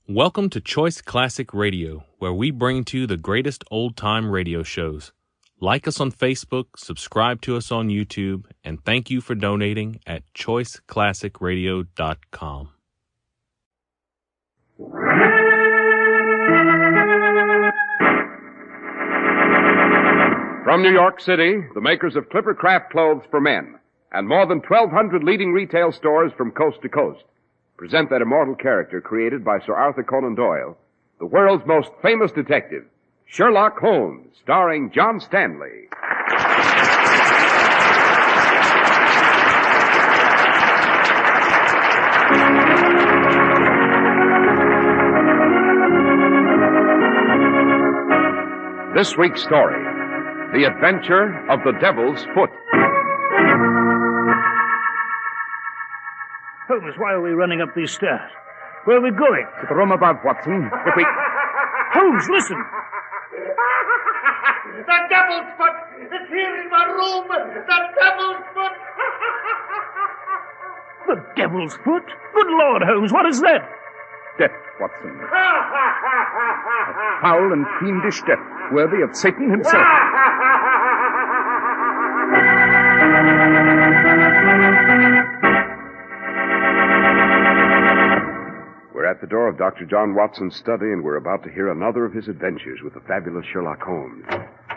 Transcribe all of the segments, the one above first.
Welcome to Choice Classic Radio, where we bring to you the greatest old-time radio shows. Like us on Facebook, subscribe to us on YouTube, and thank you for donating at choiceclassicradio.com. From New York City, the makers of Clipper Craft Clothes for Men and more than 1,200 leading retail stores from coast to coast present that immortal character created by Sir Arthur Conan Doyle, the world's most famous detective, Sherlock Holmes, starring John Stanley. This week's story, The Adventure of the Devil's Foot. Holmes, why are we running up these stairs? Where are we going? To the room above, Watson. If we... Holmes, listen! The devil's foot! It's here in my room! The devil's foot! The devil's foot? Good Lord, Holmes, what is that? Death, Watson. A foul and fiendish death, worthy of Satan himself. We're at the door of Dr. John Watson's study, and we're about to hear another of his adventures with the fabulous Sherlock Holmes.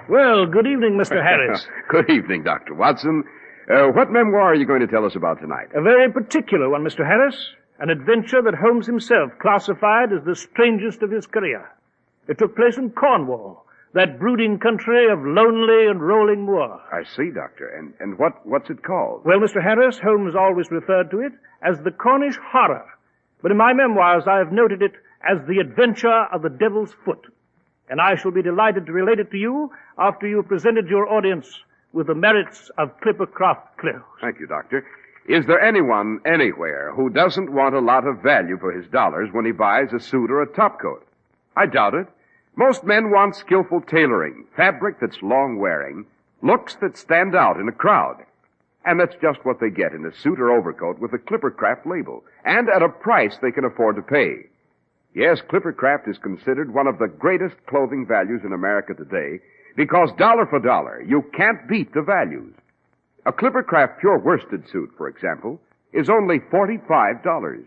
Well, good evening, Mr. Harris. Good evening, Dr. Watson. What memoir are you going to tell us about tonight? A very particular one, Mr. Harris. An adventure that Holmes himself classified as the strangest of his career. It took place in Cornwall, that brooding country of lonely and rolling moor. I see, Doctor. And what's it called? Well, Mr. Harris, Holmes always referred to it as the Cornish horror. But in my memoirs, I have noted it as the adventure of the devil's foot. And I shall be delighted to relate it to you after you have presented your audience with the merits of Clipper Craft clothes. Thank you, Doctor. Is there anyone anywhere who doesn't want a lot of value for his dollars when he buys a suit or a topcoat? I doubt it. Most men want skillful tailoring, fabric that's long-wearing, looks that stand out in a crowd. And that's just what they get in a suit or overcoat with a Clipper Craft label, and at a price they can afford to pay. Yes, Clipper Craft is considered one of the greatest clothing values in America today, because dollar for dollar, you can't beat the values. A Clipper Craft pure worsted suit, for example, is only $45.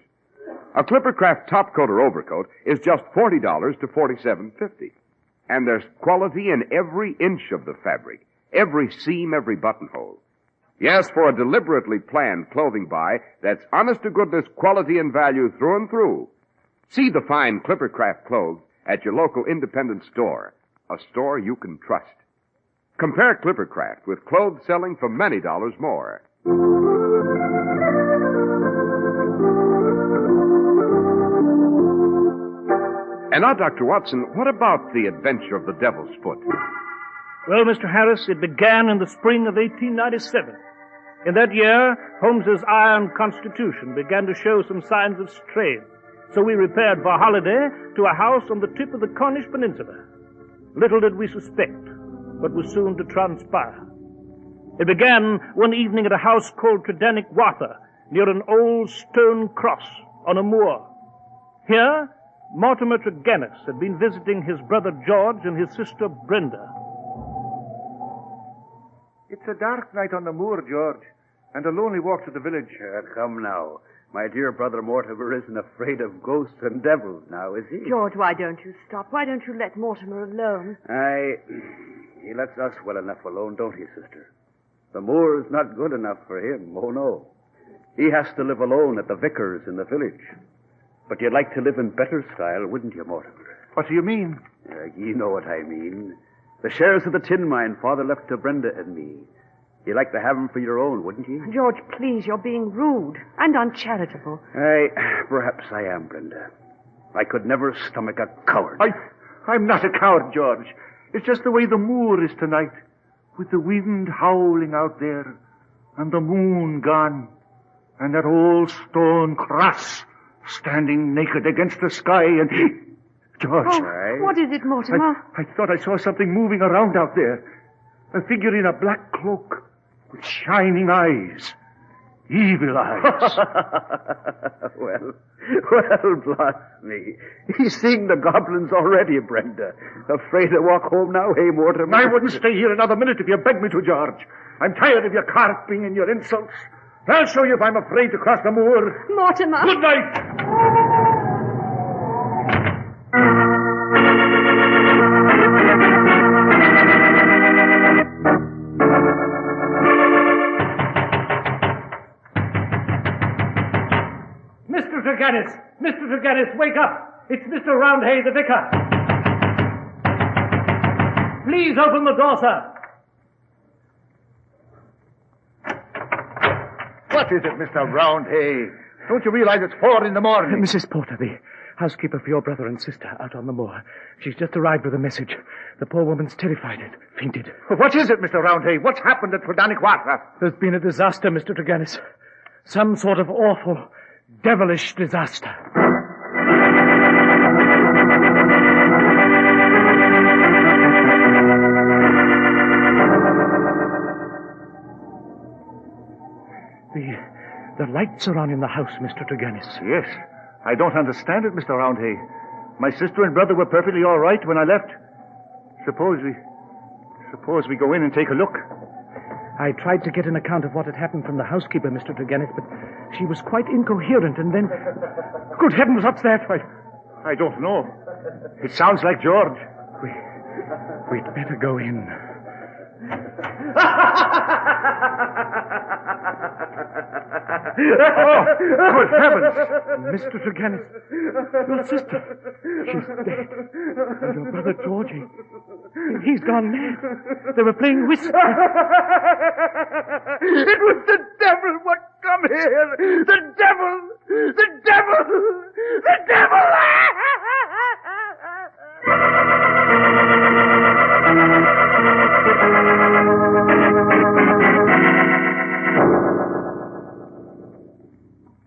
A Clipper Craft topcoat or overcoat is just $40 to $47.50. And there's quality in every inch of the fabric, every seam, every buttonhole. Yes, for a deliberately planned clothing buy that's honest-to-goodness quality and value through and through. See the fine Clipper Craft clothes at your local independent store, a store you can trust. Compare Clipper Craft with clothes selling for many dollars more. And now, Dr. Watson, what about the adventure of the Devil's Foot? Well, Mr. Harris, it began in the spring of 1897. In that year, Holmes's iron constitution began to show some signs of strain. So we repaired for holiday to a house on the tip of the Cornish peninsula. Little did we suspect what was soon to transpire. It began one evening at a house called Tredanick Wather, near an old stone cross on a moor. Here, Mortimer Tregennis had been visiting his brother George and his sister Brenda. It's a dark night on the moor, George, and a lonely walk to the village. Come now. My dear brother Mortimer isn't afraid of ghosts and devils now, is he? George, why don't you stop? Why don't you let Mortimer alone? He lets us well enough alone, don't he, sister? The moor's not good enough for him, oh no. He has to live alone at the vicarage in the village. But you'd like to live in better style, wouldn't you, Mortimer? What do you mean? You know what I mean. The shares of the tin mine Father left to Brenda and me. You'd like to have them for your own, wouldn't you? George, please, you're being rude and uncharitable. Perhaps I am, Brenda. I could never stomach a coward. I'm not a coward, George. It's just the way the moor is tonight, with the wind howling out there, and the moon gone, and that old stone cross standing naked against the sky, and... George. Oh, what is it, Mortimer? I thought I saw something moving around out there. A figure in a black cloak with shining eyes. Evil eyes. Well, bless me. He's seeing the goblins already, Brenda. Afraid to walk home now, hey, Mortimer? I wouldn't stay here another minute if you begged me to, George. I'm tired of your carping and your insults. I'll show you if I'm afraid to cross the moor. Mortimer! Good night! Mr. Tregennis! Mr. Tregennis, wake up! It's Mr. Roundhay, the vicar. Please open the door, sir. What is it, Mr. Roundhay? Don't you realize it's 4 in the morning? Mrs. Porter, the housekeeper for your brother and sister out on the moor. She's just arrived with a message. The poor woman's terrified and fainted. What is it, Mr. Roundhay? What's happened at Fredaniquata? There's been a disaster, Mr. Tregennis. Some sort of awful, devilish disaster. The lights are on in the house, Mr. Tregennis. Yes. I don't understand it, Mr. Roundhay. My sister and brother were perfectly all right when I left. Suppose we go in and take a look. I tried to get an account of what had happened from the housekeeper, Mr. Tregennis, but she was quite incoherent, and then... Good heavens, what's that? I don't know. It sounds like George. We'd better go in. Oh, good heavens! Mr. Tregennis, your sister, she's dead. And your brother Georgie, he's gone mad. They were playing whist. It was the devil what come here! The devil! The devil! The devil!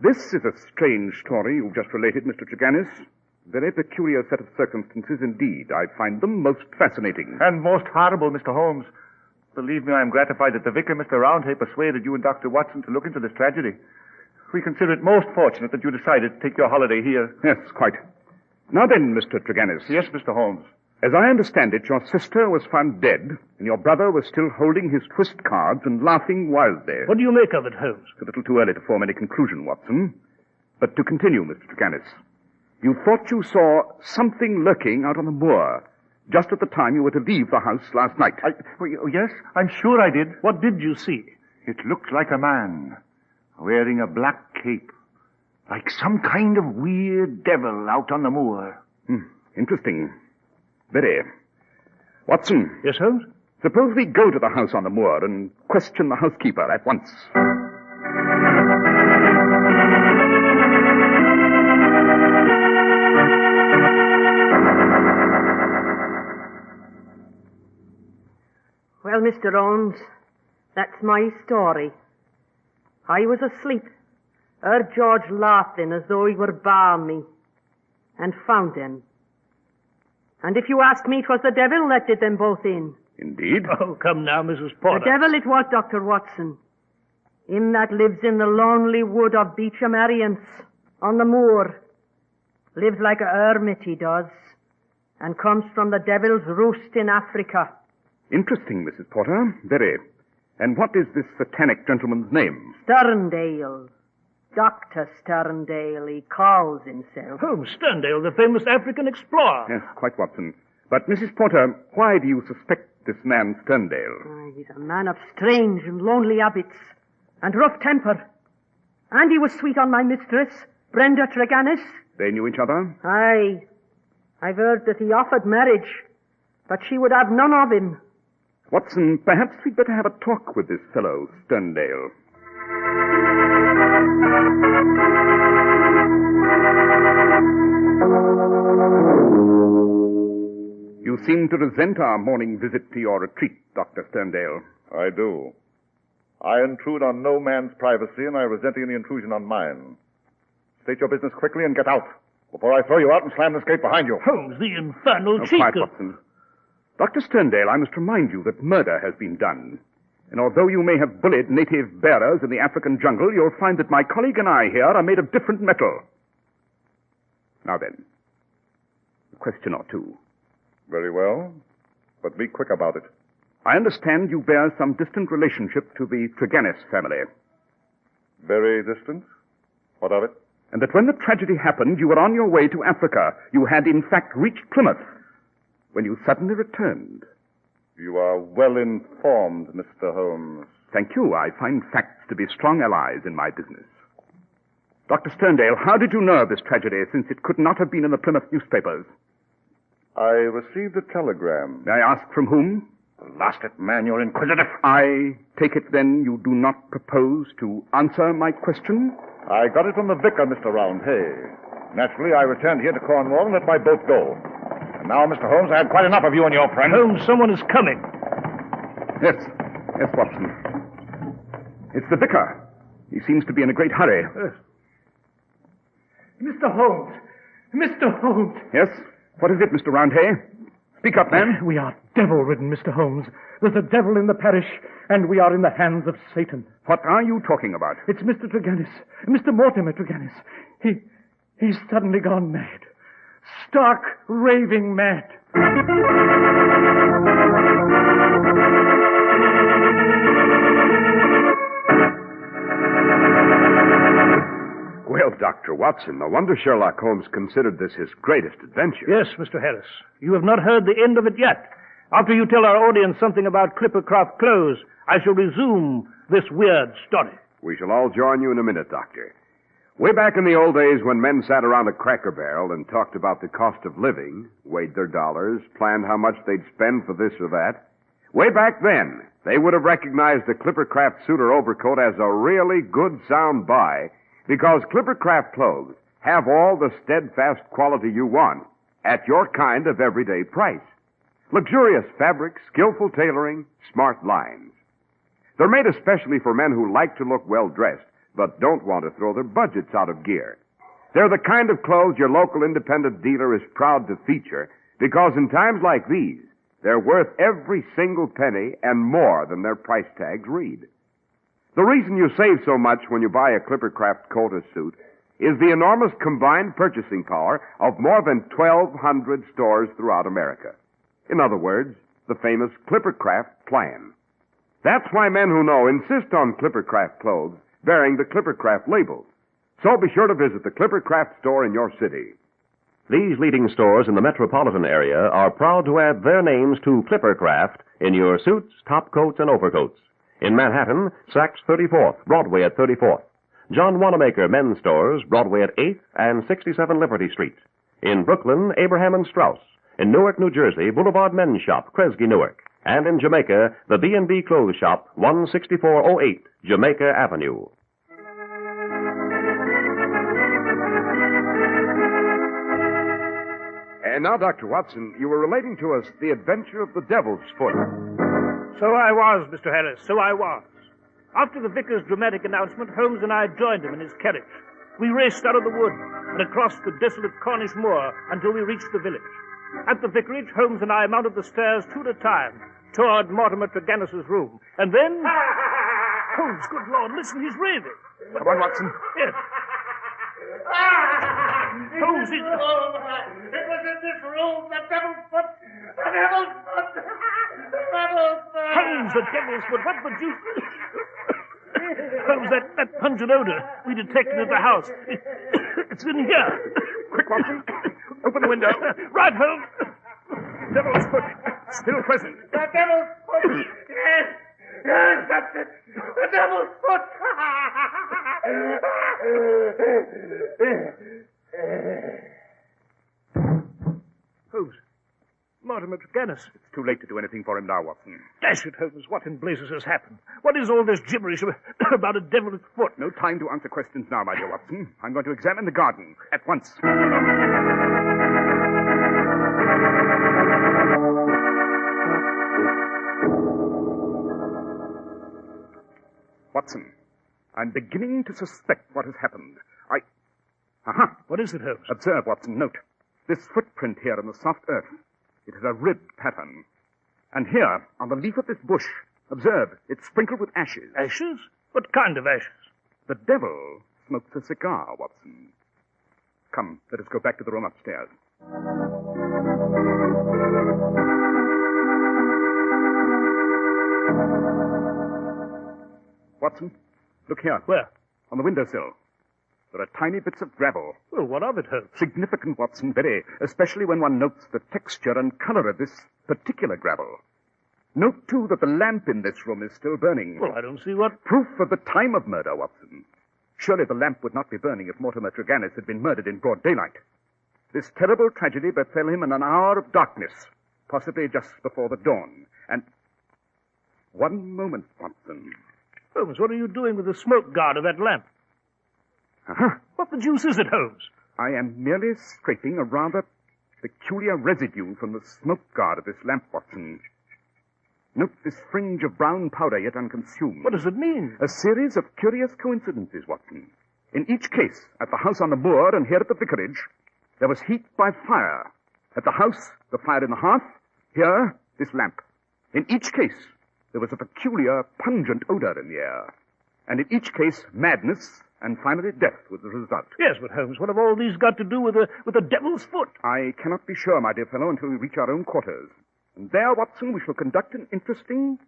This is a strange story you've just related, Mr. Tregennis. Very peculiar set of circumstances indeed. I find them most fascinating. And most horrible, Mr. Holmes. Believe me, I'm gratified that the vicar, Mr. Roundhay, persuaded you and Dr. Watson to look into this tragedy. We consider it most fortunate that you decided to take your holiday here. Yes, quite. Now then, Mr. Tregennis. Yes, Mr. Holmes. As I understand it, your sister was found dead, and your brother was still holding his twist cards and laughing wildly. What do you make of it, Holmes? It's a little too early to form any conclusion, Watson. But to continue, Mr. Tregennis, you thought you saw something lurking out on the moor just at the time you were to leave the house last night. Yes, I'm sure I did. What did you see? It looked like a man wearing a black cape, like some kind of weird devil out on the moor. Interesting. Very. Watson. Yes, Holmes? Suppose we go to the house on the moor and question the housekeeper at once. Well, Mr. Holmes, that's my story. I was asleep. Heard George laughing as though he were balmy, and found him. And if you ask me, 'twas the devil let did them both in. Indeed? Oh, come now, Mrs. Porter. The devil it was, Dr. Watson. Him that lives in the lonely wood of Beecham Arians, on the moor. Lives like a hermit, he does, and comes from the devil's roost in Africa. Interesting, Mrs. Porter. Very. And what is this satanic gentleman's name? Sterndale. Dr. Sterndale, he calls himself. Oh, Sterndale, the famous African explorer. Yes, quite, Watson. But, Mrs. Porter, why do you suspect this man Sterndale? He's a man of strange and lonely habits, and rough temper. And he was sweet on my mistress, Brenda Tregennis. They knew each other? Aye. I've heard that he offered marriage, but she would have none of him. Watson, perhaps we'd better have a talk with this fellow, Sterndale. You seem to resent our morning visit to your retreat, Dr. Sterndale. I do. I intrude on no man's privacy, and I resent any intrusion on mine. State your business quickly and get out, before I throw you out and slam this gate behind you. Holmes, the infernal cheat. Quiet, Watson. Dr. Sterndale, I must remind you that murder has been done. And although you may have bullied native bearers in the African jungle, you'll find that my colleague and I here are made of different metal. Now then, a question or two. Very well, but be quick about it. I understand you bear some distant relationship to the Tregennis family. Very distant? What of it? And that when the tragedy happened, you were on your way to Africa. You had, in fact, reached Plymouth when you suddenly returned. You are well informed, Mr. Holmes. Thank you. I find facts to be strong allies in my business. Dr. Sterndale, how did you know of this tragedy, since it could not have been in the Plymouth newspapers? I received a telegram. May I ask from whom? Blast it, man, you're inquisitive. I take it, then, you do not propose to answer my question? I got it from the vicar, Mr. Roundhay. Naturally, I returned here to Cornwall and let my boat go. And now, Mr. Holmes, I had quite enough of you and your friend. Holmes, someone is coming. Yes, Watson. It's the vicar. He seems to be in a great hurry. Mr. Holmes! Mr. Holmes! Yes? What is it, Mr. Roundhay? Speak up, man. We are devil-ridden, Mr. Holmes. There's a devil in the parish, and we are in the hands of Satan. What are you talking about? It's Mr. Tregennis, Mr. Mortimer Tregennis. He's suddenly gone mad. Stark, raving mad. Well, Dr. Watson, no wonder Sherlock Holmes considered this his greatest adventure. Yes, Mr. Harris. You have not heard the end of it yet. After you tell our audience something about Clippercraft clothes, I shall resume this weird story. We shall all join you in a minute, Doctor. Way back in the old days when men sat around a cracker barrel and talked about the cost of living, weighed their dollars, planned how much they'd spend for this or that, way back then, they would have recognized a Clippercraft suit or overcoat as a really good sound buy, because Clippercraft clothes have all the steadfast quality you want at your kind of everyday price. Luxurious fabrics, skillful tailoring, smart lines. They're made especially for men who like to look well-dressed, but don't want to throw their budgets out of gear. They're the kind of clothes your local independent dealer is proud to feature, because in times like these, they're worth every single penny and more than their price tags read. The reason you save so much when you buy a Clippercraft coat or suit is the enormous combined purchasing power of more than 1,200 stores throughout America. In other words, the famous Clippercraft plan. That's why men who know insist on Clippercraft clothes bearing the Clippercraft label. So be sure to visit the Clippercraft store in your city. These leading stores in the metropolitan area are proud to add their names to Clippercraft in your suits, topcoats, and overcoats. In Manhattan, Saks 34th, Broadway at 34th. John Wanamaker Men's Stores, Broadway at 8th and 67 Liberty Street. In Brooklyn, Abraham and Strauss. In Newark, New Jersey, Boulevard Men's Shop, Kresge, Newark. And in Jamaica, the B&B Clothes Shop, 16408, Jamaica Avenue. And now, Dr. Watson, you were relating to us the adventure of the Devil's Foot. So I was, Mr. Harris, so I was. After the vicar's dramatic announcement, Holmes and I joined him in his carriage. We raced out of the wood and across the desolate Cornish moor until we reached the village. At the vicarage, Holmes and I mounted the stairs two at a time toward Mortimer Tregennis's room. And then... Holmes, good Lord, listen, he's raving. Come on, Watson. Yes. Holmes, he's... It was in this room, the devil's foot! The devil's foot! The devil's foot! Holmes, the devil's foot! What the deuce... Holmes, that pungent odor we detected at the house. It's in here. Quick, Watson. Open the window. Right, Holmes. Devil's foot. Still present. The devil's foot! Yes! Yes, that's it! The devil's foot! Holmes. Mortimer Tregennis. It's too late to do anything for him now, Watson. Dash it, Holmes. What in blazes has happened? What is all this gibberish about a devil's foot? No time to answer questions now, my dear Watson. I'm going to examine the garden at once. Watson, I'm beginning to suspect what has happened. Aha! What is it, Holmes? Observe, Watson, note. This footprint here in the soft earth. It is a ribbed pattern. And here, on the leaf of this bush, Observe, it's sprinkled with ashes. Ashes? What kind of ashes? The devil smokes a cigar, Watson. Come, let us go back to the room upstairs. Watson, look here. Where? On the windowsill. There are tiny bits of gravel. Well, what of it, Holmes? Significant, Watson, very, especially when one notes the texture and color of this particular gravel. Note, too, that the lamp in this room is still burning. Well, I don't see what... Proof of the time of murder, Watson. Surely the lamp would not be burning if Mortimer Tregennis had been murdered in broad daylight. This terrible tragedy befell him in an hour of darkness, possibly just before the dawn. And... One moment, Watson. Holmes, what are you doing with the smoke guard of that lamp? Uh-huh. What the deuce is it, Holmes? I am merely scraping a rather peculiar residue from the smoke guard of this lamp, Watson. Note this fringe of brown powder yet unconsumed. What does it mean? A series of curious coincidences, Watson. In each case, at the house on the moor and here at the vicarage, there was heat by fire. At the house, the fire in the hearth. Here, this lamp. In each case, there was a peculiar, pungent odor in the air. And in each case, madness and finally death was the result. Yes, but Holmes, what have all these got to do with the devil's foot? I cannot be sure, my dear fellow, until we reach our own quarters. And there, Watson, we shall conduct an interesting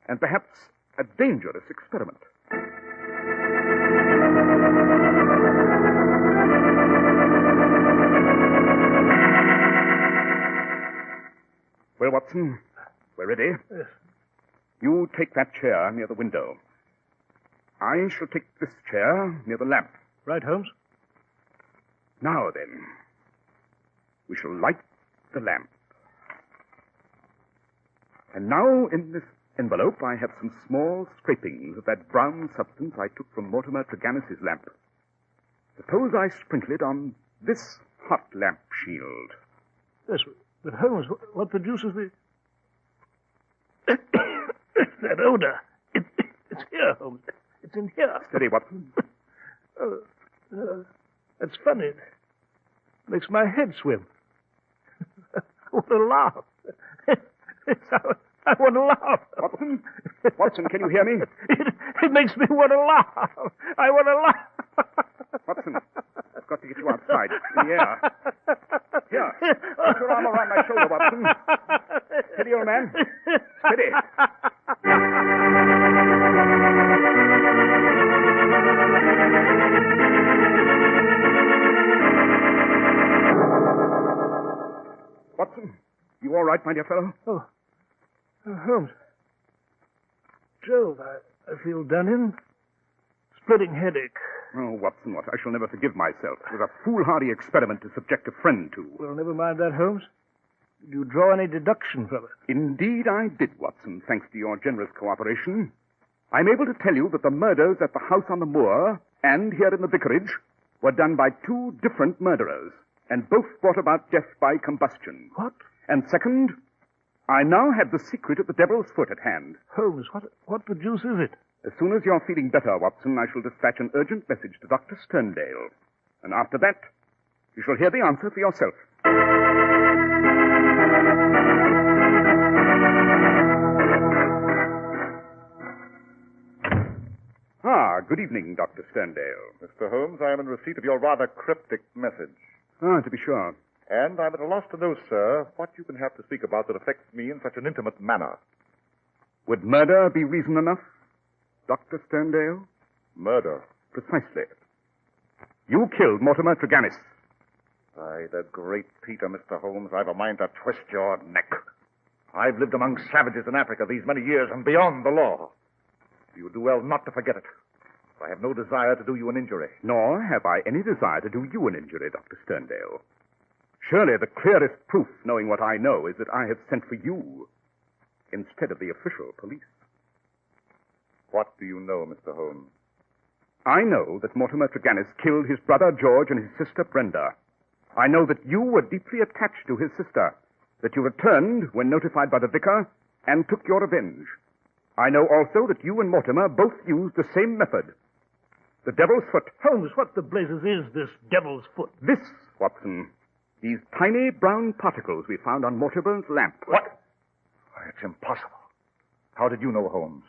and perhaps a dangerous experiment. Well, Watson, we're ready. Yes. You take that chair near the window. I shall take this chair near the lamp. Right, Holmes. Now, then, we shall light the lamp. And now, in this envelope, I have some small scrapings of that brown substance I took from Mortimer Tregennis's lamp. Suppose I sprinkle it on this hot lamp shield. Yes, but Holmes, what the deuce is the... that odor. It's here, Holmes. It's in here. Steady, Watson. That's funny. It makes my head swim. What a laugh. I want to laugh. Watson? Watson, can you hear me? It makes me want to laugh. I want to laugh. Watson, I've got to get you outside, in the air. Here, put your arm around my shoulder, Watson. Steady, old man. Steady. Watson, you all right, my dear fellow? Oh, Holmes. Jove, I feel done in. Splitting headache. Oh, Watson, what? I shall never forgive myself. It was a foolhardy experiment to subject a friend to. Well, never mind that, Holmes. Did you draw any deduction from it? Indeed I did, Watson, thanks to your generous cooperation. I'm able to tell you that the murders at the house on the moor and here in the vicarage were done by two different murderers, and both brought about death by combustion. What? And second, I now have the secret of the devil's foot at hand. Holmes, what the deuce is it? As soon as you're feeling better, Watson, I shall dispatch an urgent message to Dr. Sterndale. And after that, you shall hear the answer for yourself. Ah, good evening, Dr. Sterndale. Mr. Holmes, I am in receipt of your rather cryptic message. Ah, to be sure. And I'm at a loss to know, sir, what you can have to speak about that affects me in such an intimate manner. Would murder be reason enough, Dr. Sterndale? Murder? Precisely. You killed Mortimer Tregennis. By the great Peter, Mr. Holmes, I've a mind to twist your neck. I've lived among savages in Africa these many years and beyond the law. You'll do well not to forget it. I have no desire to do you an injury. Nor have I any desire to do you an injury, Dr. Sterndale. Surely the clearest proof, knowing what I know, is that I have sent for you instead of the official police. What do you know, Mr. Holmes? I know that Mortimer Tregennis killed his brother George and his sister Brenda. I know that you were deeply attached to his sister, that you returned when notified by the vicar and took your revenge. I know also that you and Mortimer both used the same method. The devil's foot. Holmes, what the blazes is this devil's foot? This, Watson. These tiny brown particles we found on Mortimer's lamp. What? It's impossible. How did you know, Holmes?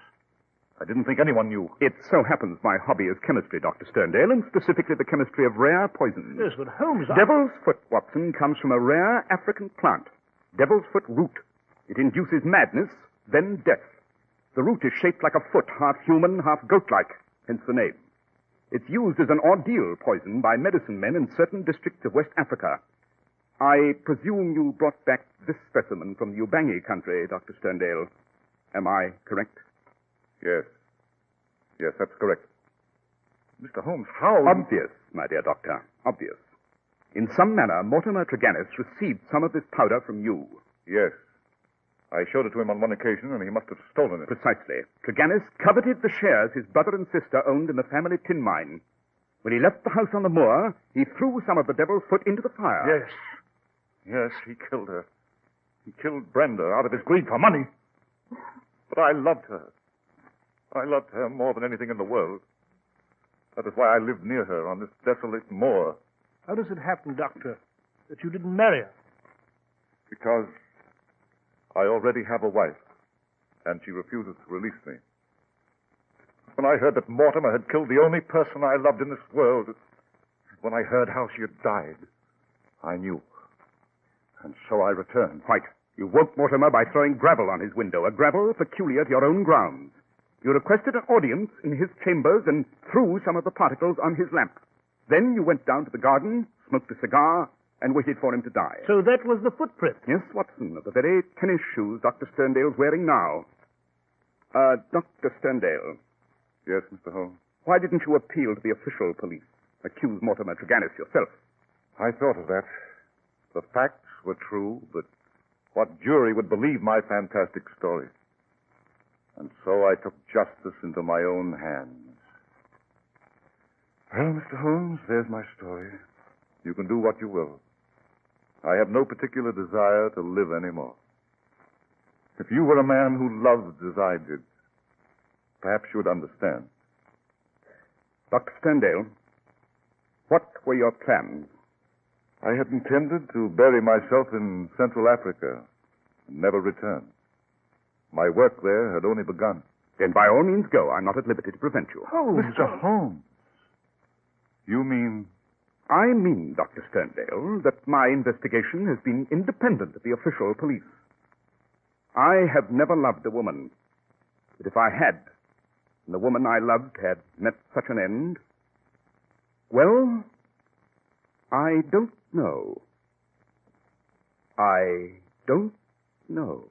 I didn't think anyone knew. It so happens my hobby is chemistry, Dr. Sterndale, and specifically the chemistry of rare poisons. Yes, but Holmes... Devil's foot, Watson, comes from a rare African plant. Devil's foot root. It induces madness, then death. The root is shaped like a foot, half human, half goat-like, hence the name. It's used as an ordeal poison by medicine men in certain districts of West Africa. I presume you brought back this specimen from the Ubangi country, Dr. Sterndale. Am I correct? Yes. Yes, that's correct. Mr. Holmes, how... Obvious, my dear doctor. Obvious. In some manner, Mortimer Tregennis received some of this powder from you. Yes. I showed it to him on one occasion, and he must have stolen it. Precisely. Tregennis coveted the shares his brother and sister owned in the family tin mine. When he left the house on the moor, he threw some of the devil's foot into the fire. Yes. Yes, he killed her. He killed Brenda out of his greed for money. But I loved her. I loved her more than anything in the world. That is why I lived near her on this desolate moor. How does it happen, Doctor, that you didn't marry her? Because I already have a wife, and she refuses to release me. When I heard that Mortimer had killed the only person I loved in this world, when I heard how she had died, I knew. And so I returned. Quite. You woke Mortimer by throwing gravel on his window, a gravel peculiar to your own grounds. You requested an audience in his chambers and threw some of the particles on his lamp. Then you went down to the garden, smoked a cigar, and waited for him to die. So that was the footprint? Yes, Watson, of the very tennis shoes Dr. Sterndale's wearing now. Dr. Sterndale. Yes, Mr. Holmes? Why didn't you appeal to the official police? Accuse Mortimer Tregennis yourself. I thought of that. The facts were true, but what jury would believe my fantastic story? And so I took justice into my own hands. Well, Mr. Holmes, there's my story. You can do what you will. I have no particular desire to live anymore. If you were a man who loved as I did, perhaps you would understand. Dr. Sterndale, what were your plans? I had intended to bury myself in Central Africa and never return. My work there had only begun. Then by all means go. I'm not at liberty to prevent you. Oh, Mr. Holmes. You mean... I mean, Dr. Sterndale, that my investigation has been independent of the official police. I have never loved a woman. But if I had, and the woman I loved had met such an end, well, I don't know. I don't know.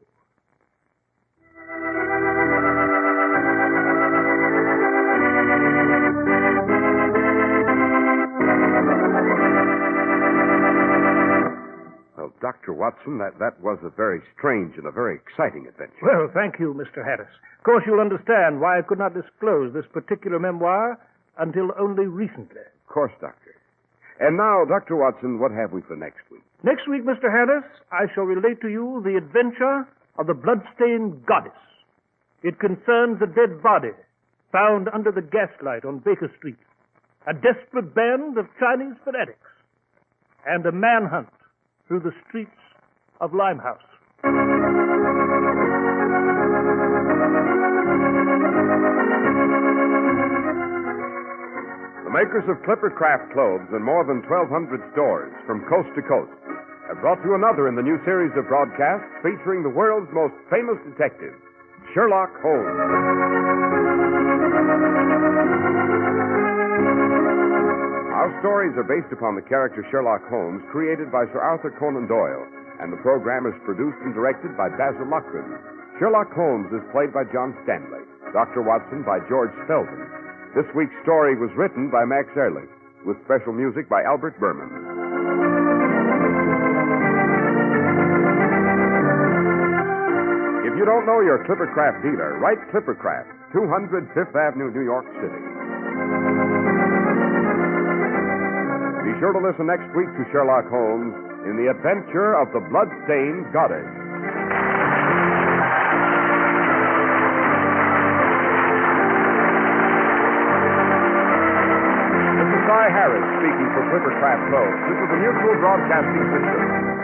Well, Dr. Watson, that was a very strange and a very exciting adventure. Well, thank you, Mr. Harris. Of course, you'll understand why I could not disclose this particular memoir until only recently. Of course, Doctor. And now, Dr. Watson, what have we for next week? Next week, Mr. Harris, I shall relate to you the adventure of the blood-stained goddess. It concerns a dead body found under the gaslight on Baker Street, a desperate band of Chinese fanatics, and a manhunt through the streets of Limehouse. The makers of Clipper Craft clothes in more than 1,200 stores from coast to coast have brought you another in the new series of broadcasts featuring the world's most famous detective, Sherlock Holmes. Our stories are based upon the character Sherlock Holmes, created by Sir Arthur Conan Doyle, and the program is produced and directed by Basil Loughlin. Sherlock Holmes is played by John Stanley, Dr. Watson by George Spelman. This week's story was written by Max Ehrlich, with special music by Albert Berman. If you don't know your Clippercraft dealer, write Clippercraft, 200 Fifth Avenue, New York City. Be sure to listen next week to Sherlock Holmes in the adventure of the blood-stained goddess. This is Cy Harris speaking for Clippercraft Clothes. This is the Mutual Broadcasting System.